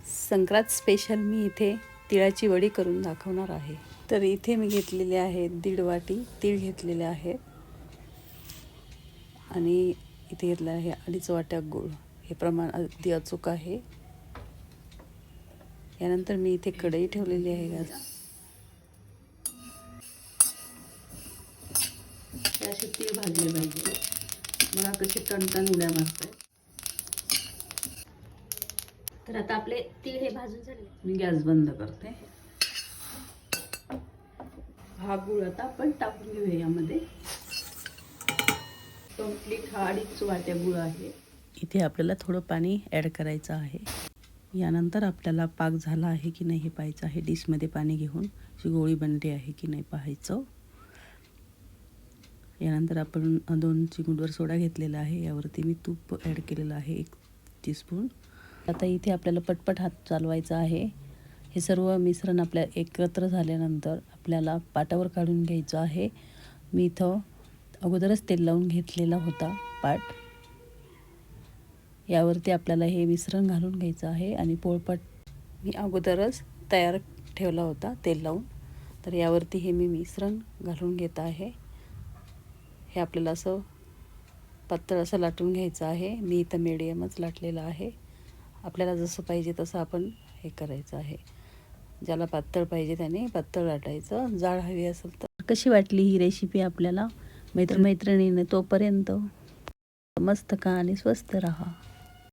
Sankrant special मी इथे तिळाची वडी करून दाखवणार आहे। तर इथे मी घेतलेले आहेत 1.5 वाटी तीळ घेतलेले आहेत आणि इथे घेतलं आहे 2.5 वाट्या गूळ। हे प्रमाण अगदी अचूक आहे। यानंतर मी इथे कढई ठेवलेली आहे गॅस। असे तीळ भाजले पाहिजे। बघा कसे टणटण उड्या मारतात। तर आता आपले तीळ हे भाजून झाले। मी गॅस बंद करते। हा गूळ आता आपण टाकून घेऊया यामध्ये। कंप्लीट हा 2.5 वाट्या गूळ आहे। इथे आपल्याला थोडं पाणी ॲड करायचं आहे। यानंतर आपल्याला पाक झाला आहे की नाही हे पाहायचं आहे। डिशमध्ये पाणी घेऊन जी गोळी बनली आहे की नाही पाहायचं। यानंतर आपण 2 चिमूटभर सोडा घेतलेला आहे। यावरती मी तूप ॲड केलेलं आहे 1 टीस्पून। आता इथे आपल्याला पटपट हात चालवायचा आहे। हे सर्व मिश्रण आपल्या एकत्र झाल्यानंतर आपल्याला पाटावर काढून घ्यायचं आहे। मी इथं अगोदरच तेल लावून घेतलेला होता पाट। यावरती आपल्याला हे मिश्रण घालून घ्यायचं आहे आणि पोळपाट मी अगोदरच तयार ठेवला होता तेल लावून। तर यावरती हे मी मिश्रण घालून घेत आहे। हे आपल्याला असं पातळ असं लाटून घ्यायचं आहे। मी इथं मीडियमच लाटलेलं आहे। आपल्याला जसं पाहिजे तसं आपण हे करायचं आहे। ज्याला पातळ पाहिजे त्याने पातळ लाटायचं। जाड हवी असेल तर। कशी वाटली ही रेसिपी आपल्याला मैत्रिणीने? तोपर्यंत मस्त खा आणि स्वस्त राहा।